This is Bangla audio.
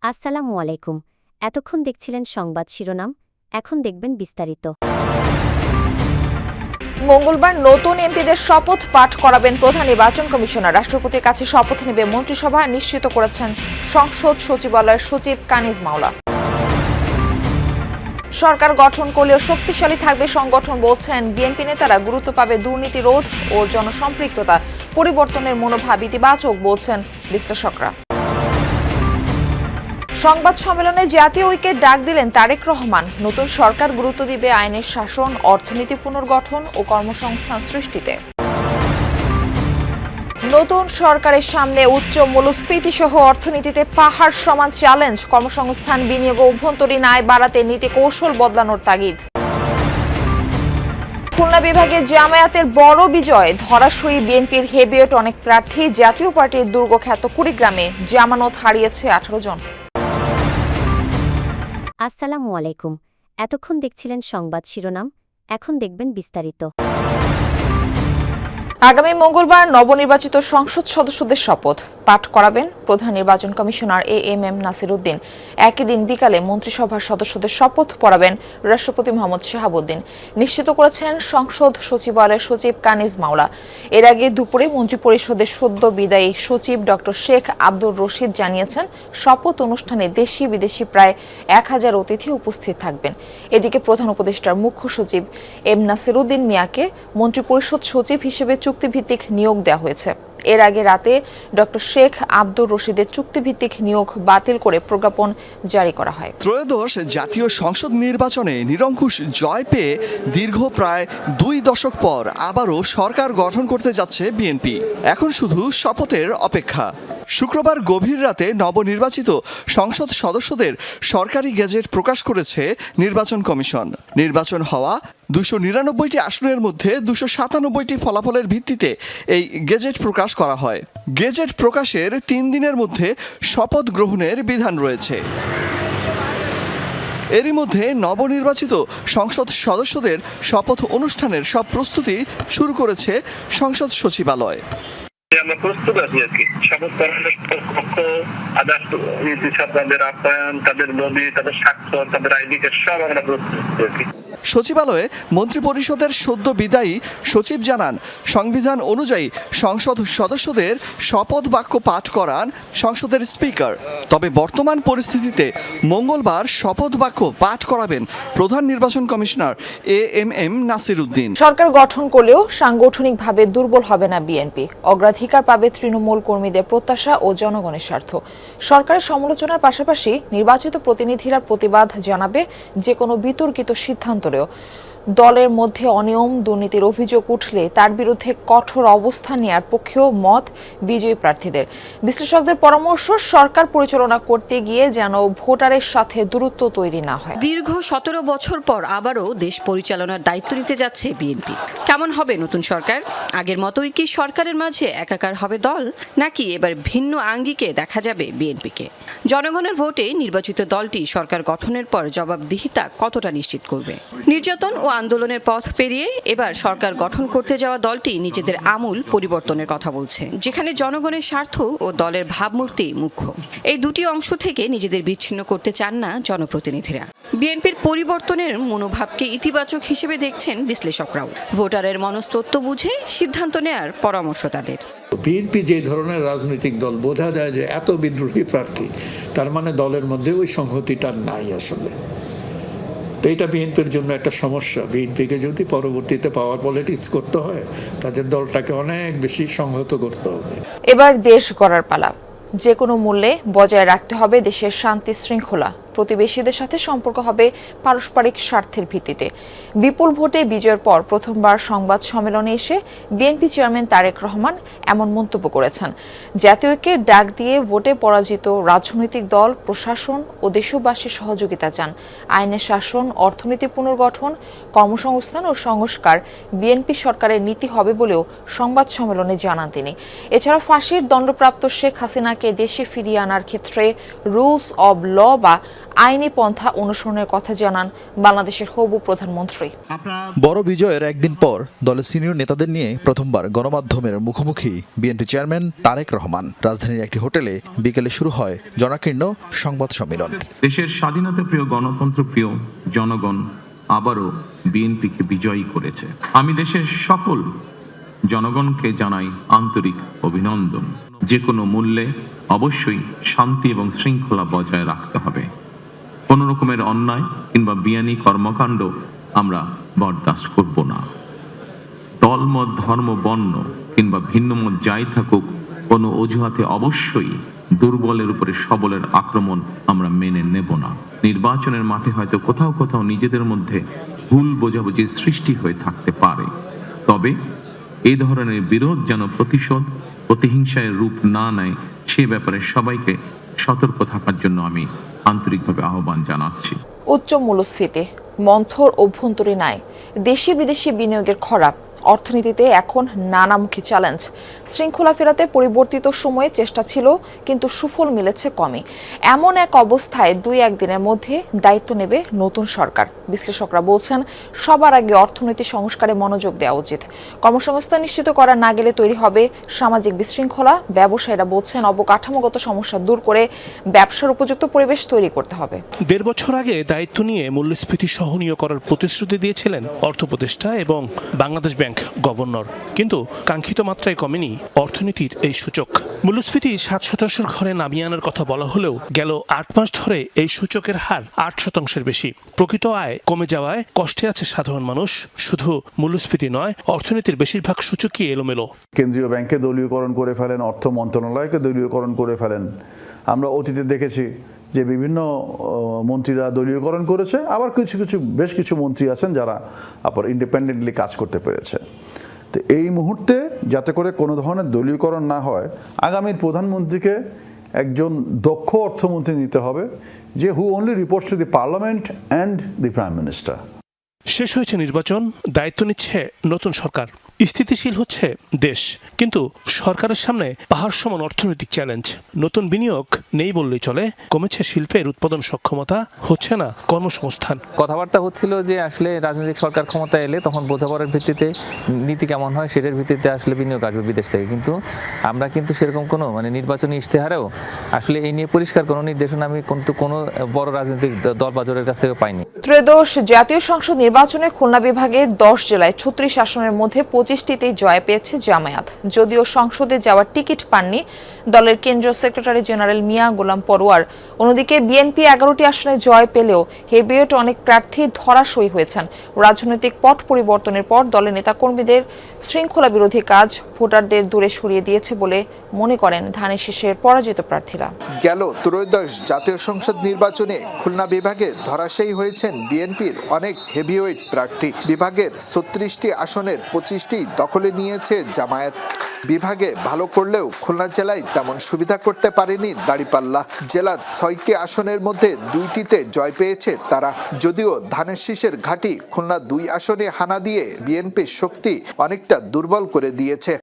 আসসালামু আলাইকুম। এতক্ষণ দেখছিলেন সংবাদ শিরোনাম, এখন দেখবেন বিস্তারিত। মঙ্গলবার নতুন এমপিদের শপথ পাঠ করাবেন প্রধান নির্বাচন কমিশনার। রাষ্ট্রপতির কাছে শপথ নেবে মন্ত্রিসভা, নিশ্চিত করেছেন সংসদ সচিবালয়ের সচিব কানিজ মাওলা। সরকার গঠন করলেও শক্তিশালী থাকবে সংগঠন, বলছেন বিএনপি নেতারা। গুরুত্ব পাবে দুর্নীতি রোধ ও জনসম্পৃক্ততা, পরিবর্তনের মনোভাব ইতিবাচক, বলছেন বিশ্লেষকরা। সংবাদ সম্মেলনে জাতীয় ঐক্যের ডাক দিলেন তারেক রহমান। নতুন সরকার গুরুত্ব দিবে আইনের শাসন, অর্থনীতি পুনর্গঠন ও কর্মসংস্থান সৃষ্টিতে। নতুন সরকারের সামনে উচ্চ মূল্যস্ফীতি সহ অর্থনীতিতে পাহাড় সমান চ্যালেঞ্জ। কর্মসংস্থান, বিনিয়োগ ও অভ্যন্তরীণ আয় বাড়াতে নীতি কৌশল বদলানোর তাগিদ। খুলনা বিভাগে জামায়াতের বড় বিজয়, ধরাশয়ী বিএনপির হেভিওয়েট অনেক প্রার্থী। জাতীয় পার্টির দুর্গখ্যাত কুড়িগ্রামে জামানত হারিয়েছে 18 জন। আসসালামু আলাইকুম। এতক্ষণ দেখছিলেন সংবাদ শিরোনাম, এখন দেখবেন বিস্তারিত। আগামী মঙ্গলবার নবনির্বাচিত সংসদ সদস্যদের শপথ পাঠ করাবেন প্রধান নির্বাচন কমিশনার এএমএম নাসির উদ্দিন। একই দিন বিকালে মন্ত্রিসভার সদস্যদের শপথ পড়াবেন রাষ্ট্রপতি মোহাম্মদ শাহাবুদ্দিন, নিশ্চিত করেছেন সংসদ সচিবালয়ের সচিব কানিজ মাওলা। এর আগে দুপুরে মন্ত্রিপরিষদের সদ্য বিদায়ী সচিব ডক্টর শেখ আব্দুর রশিদ জানিয়েছেন, শপথ অনুষ্ঠানে দেশি বিদেশি প্রায় 1000 অতিথি উপস্থিত থাকবেন। এদিকে প্রধান উপদেষ্টার মুখ্য সচিব এম নাসির উদ্দিন মিয়াকে মন্ত্রিপরিষদ সচিব হিসেবে চুক্তিভিত্তিক নিয়োগ দেওয়া হয়েছে। এর আগে রাতে ডক্টর শেখ আব্দুর রশিদের চুক্তিভিত্তিক নিয়োগ বাতিল করে প্রজ্ঞাপন জারি করা হয়। ত্রয়োদশ জাতীয় সংসদ নির্বাচনে নিরঙ্কুশ জয় পেয়ে দীর্ঘ প্রায় 2 দশক পর আবারও সরকার গঠন করতে যাচ্ছে বিএনপি। এখন শুধু শপথের অপেক্ষা। শুক্রবার গভীর রাতে নবনির্বাচিত সংসদ সদস্যদের সরকারি গেজেট প্রকাশ করেছে নির্বাচন কমিশন। নির্বাচন হওয়া 299টি আসনের মধ্যে 297টি ফলাফলের ভিত্তিতে এই গেজেট প্রকাশ করা হয়। গেজেট প্রকাশের 3 দিনের মধ্যে শপথ গ্রহণের বিধান রয়েছে। এরই মধ্যে নবনির্বাচিত সংসদ সদস্যদের শপথ অনুষ্ঠানের সব প্রস্তুতি শুরু করেছে সংসদ সচিবালয়। আমরা প্রস্তুত আছি আর কি। শপথ গ্রহণের কক্ষ, আদার্স তাদের আপ্যায়ন, তাদের বডি, তাদের স্বাক্ষর, তাদের আইডি কার্ড সব আমরা প্রস্তুত আর কি। সচিবালয়ে মন্ত্রিপরিষদের সদ্য বিদায়ী সচিব জানান, সংবিধান অনুযায়ী সংসদ সদস্যদের শপথ বাক্য পাঠ করান সংসদের স্পিকার। তবে বর্তমান পরিস্থিতিতে মঙ্গলবার শপথ বাক্য পাঠ করাবেন প্রধান নির্বাচন কমিশনার এএমএম নাসির উদ্দিন। সরকার গঠন করলেও সাংগঠনিকভাবে দুর্বল হবে না বিএনপি। অগ্রাধিকার পাবে তৃণমূল কর্মীদের প্রত্যাশা ও জনগণের স্বার্থ। সরকারের সমালোচনার পাশাপাশি নির্বাচিত প্রতিনিধিরা প্রতিবাদ জানাবে যে কোনো বিতর্কিত সিদ্ধান্ত। দলের মধ্যে অনিয়ম, দুর্নীতির অভিযোগ উঠলে তার বিরুদ্ধে কঠোর অবস্থান নেওয়ার পক্ষেও মত বিজয়ী প্রার্থীদের। বিশ্লেষকদের পরামর্শ, সরকার পরিচালনা করতে গিয়ে যেন ভোটারের সাথে দূরত্ব তৈরি না হয়। দীর্ঘ 17 বছর পর আবারও দেশ পরিচালনার দায়িত্ব নিতে যাচ্ছে বিএনপি। কেমন হবে নতুন সরকার? আগের মতোই কি সরকারের মাঝে একাকার হবে দল, নাকি এবার ভিন্ন আঙ্গিকে দেখা যাবে বিএনপিকে? জনগণের ভোটে নির্বাচিত দলটি সরকার গঠনের পর জবাবদিহিতা কতটা নিশ্চিত করবে? নির্যাতন ও আন্দোলনের পথ পেরিয়ে এবার সরকার গঠন করতে যাওয়া দলটি নিজেদের আমূল পরিবর্তনের কথা বলছে, যেখানে জনগণের স্বার্থ ও দলের ভাবমূর্তি মুখ্য। এই দুটি অংশ থেকে নিজেদের বিচ্ছিন্ন করতে চান না জনপ্রতিনিধিরা। বিএনপির পরিবর্তনের মনোভাবকে ইতিবাচক হিসেবে দেখছেন বিশ্লেষকরাও। ভোটারের মনস্তত্ত্ব বুঝে সিদ্ধান্ত নেয়ার পরামর্শ তাদের। বিএনপি যে ধরনের রাজনৈতিক দল, বোঝা যায় যে এত বিদ্রোহী প্রার্থী, তার মানে দলের মধ্যে ওই সংহতিটা নাই আসলে। তো এটা বিএনপির জন্য একটা সমস্যা। বিএনপিকে যদি পরবর্তীতে পাওয়ার পলিটিক্স করতে হয়, তাদের দলটাকে অনেক বেশি সংহত করতে হবে। এবার দেশ গড়ার পালা। যে কোনো মূল্যে বজায় রাখতে হবে দেশের শান্তি শৃঙ্খলা। প্রতিবেশীদের সাথে সম্পর্ক হবে পারস্পরিক স্বার্থের ভিত্তিতে। বিপুল ভোটে বিজয়ের পর প্রথমবার সংবাদ সম্মেলনে এসে বিএনপি চেয়ারম্যান তারেক রহমান এমন মন্তব্য করেছেন। জাতীয় ঐক্যের ডাক দিয়ে ভোটে পরাজিত রাজনৈতিক দল, প্রশাসন ও দেশবাসীর সহযোগিতা চান। আইনের শাসন, অর্থনীতি পুনর্গঠন, কর্মসংস্থান ও সংস্কার বিএনপি সরকারের নীতি হবে বলেও সংবাদ সম্মেলনে জানান তিনি। এছাড়া ফাঁসির দণ্ডপ্রাপ্ত শেখ হাসিনাকে দেশে ফিরিয়ে আনার ক্ষেত্রে রুলস অব ল বা আইনি পন্থা অনুসরণের কথা জানান বাংলাদেশের হবু প্রধানমন্ত্রী। বড় বিজয়ের একদিন পর দলের সিনিয়র নেতাদের নিয়ে প্রথমবার গণমাধ্যমের মুখোমুখি বিএনপি চেয়ারম্যান তারেক রহমান। রাজধানীর একটি হোটেলে বিকেলে শুরু হয় জনাকীর্ণ সংবাদ সম্মেলন। দেশের স্বাধীনতা প্রিয় গণতন্ত্র প্রিয় জনগণ আবারও বিএনপিকে বিজয়ী করেছে। আমি দেশের সকল জনগণকে জানাই আন্তরিক অভিনন্দন। যে কোনো মূল্যে অবশ্যই শান্তি এবং শৃঙ্খলা বজায় রাখতে হবে। কোনো রকমের অন্যায় কিংবা বিয়ানি কর্মকাণ্ড আমরা বরদাস্ত করব না। দলমত ধর্ম বর্ণ কিংবা ভিন্নমত যাই থাকুক, কোনো অজুহাতে অবশ্যই দুর্বলের উপরে সবলের আক্রমণ আমরা মেনে নেব না। নির্বাচনের মাঠে হয়তো কোথাও কোথাও নিজেদের মধ্যে ভুল বোঝাবুঝির সৃষ্টি হয়ে থাকতে পারে, তবে এই ধরনের বিরোধ যেন প্রতিশোধ প্রতিহিংসায় রূপ না নেয় সে ব্যাপারে সবাইকে সতর্ক থাকার জন্য আমি আন্তরিকভাবে আহ্বান জানাচ্ছি। উচ্চ মূল্যস্ফীতি, মন্থর অভ্যন্তরীণ আয়, দেশি বিদেশি বিনিয়োগের খরা, অর্থনীতিতে এখন নানামুখী চ্যালেঞ্জ। শৃঙ্খলা ফেরাতে পরিবর্তিত সময়ে চেষ্টা ছিল, কিন্তু সুফল মিলেছে কমই। এমন এক অবস্থায় 2-1 দিনের মধ্যে দায়িত্ব নেবে নতুন সরকার। বিশ্লেষকরা বলছেন, সবার আগে অর্থনৈতিক সংস্কারে মনোযোগ দেওয়া উচিত। কর্মসংস্থান নিশ্চিত করা না গেলে তৈরি হবে সামাজিক বিশৃঙ্খলা। ব্যবসায়ীরা বলছেন, অবকাঠামোগত সমস্যা দূর করে ব্যবসার উপযুক্ত পরিবেশ তৈরি করতে হবে। 1.5 বছর আগে দায়িত্ব নিয়ে মূল্যস্ফীতি সহনীয় করার প্রতিশ্রুতি দিয়েছিলেন অর্থ উপদেষ্টা এবং বাংলাদেশ ব্যাংক গভর্নর, কিন্তু কাঙ্ক্ষিত মাত্রায় কমেনি অর্থনীতির এই সূচক। মূল্যস্ফীতি 7% ঘরে নামিয়ে আনার কথা বলা হলেও গেল 8 মাস ধরে এই সূচকের হার 8% বেশি। প্রকৃত আয় কমে যাওয়ায় কষ্টে আছে সাধারণ মানুষ। শুধু মূল্যস্ফীতি নয়, অর্থনীতির বেশিরভাগ সূচকই এলোমেলো। কেন্দ্রীয় ব্যাংকে দলীয়করণ করে ফেলেন, অর্থ মন্ত্রণালয়কে দলীয়করণ করে ফেলেন। আমরা অতীতে দেখেছি যে বিভিন্ন মন্ত্রীরা দলীয়করণ করেছে, আবার বেশ কিছু মন্ত্রী আছেন যারা আবার ইন্ডিপেন্ডেন্টলি কাজ করতে পেরেছে। তো এই মুহূর্তে যাতে করে কোনো ধরনের দলীয়করণ না হয়, আগামীর প্রধানমন্ত্রীকে একজন দক্ষ অর্থমন্ত্রী নিতে হবে, যে who only reports to the parliament and the prime minister. শেষ হয়েছে নির্বাচন, দায়িত্ব নিচ্ছে নতুন সরকার। স্থিতিশীল হচ্ছে দেশ, কিন্তু সরকারের সামনে পাহাড় সমান অর্থনৈতিক চ্যালেঞ্জ। নতুন বিনিয়োগ নেই বললেই চলে, কমেছে শিল্পের উৎপাদন সক্ষমতা, হচ্ছে না কর্মসংস্থান। কথাবার্তা হচ্ছিল যে আসলে রাজনৈতিক সরকার ক্ষমতা এলে তখন বোঝাপড়ার ভিত্তিতে নীতি কেমন হয় সেটার ভিত্তিতে আসলে বিনিয়োগ আসবে বিদেশ থেকে, কিন্তু আমরা কিন্তু সেরকম কোনো নির্বাচনী ইশতেহারেও আসলে এই নিয়ে পরিষ্কার কোনো নির্দেশনা আমি কিন্তু কোনো বড় রাজনৈতিক দল বা জোটের কাছ থেকে পাইনি। ত্রয়োদশ জাতীয় সংসদ নির্বাচনে খুলনা বিভাগের 10 জেলায় 36 আসনের মধ্যে 25টিতেই জয় পেয়েছে জামায়াত। যদিও সংসদে যাওয়ার টিকিট পাননি দলের কেন্দ্রীয় সেক্রেটারি জেনারেল মিয়া গোলাম পরোয়ার। অন্যদিকে বিএনপি 11টি আসনে জয় পেলেও হেভিওয়েট অনেক প্রার্থী ধরাশয়ী হয়েছেন। রাজনৈতিক পট পরিবর্তনের পর দলের নেতাকর্মীদের শৃঙ্খলা বিরোধী কাজ ভোটারদের দূরে সরিয়ে দিয়েছে বলে মনে করেন ধানের শীষের পরাজিত প্রার্থীরা। গেল ত্রয়োদশ জাতীয় সংসদ নির্বাচনে খুলনা বিভাগে ধরাশায়ী হয়েছেন বিএনপির অনেক হেভিওয়েট প্রার্থী। বিভাগের 36টি আসনের 25টি দখলে নিয়েছে জামায়াত। বিভাগে ভালো করলেও খুলনা জেলায় তেমন সুবিধা করতে পারেনি দাঁড়িপাল্লা। জেলার 6টি আসনের মধ্যে 2টিতে জয় পেয়েছে তারা। যদিও ধানের শীষের ঘাঁটি খুলনা 2 আসনে হানা দিয়ে বিএনপির শক্তি অনেকটা দুর্বল করে দিয়েছে।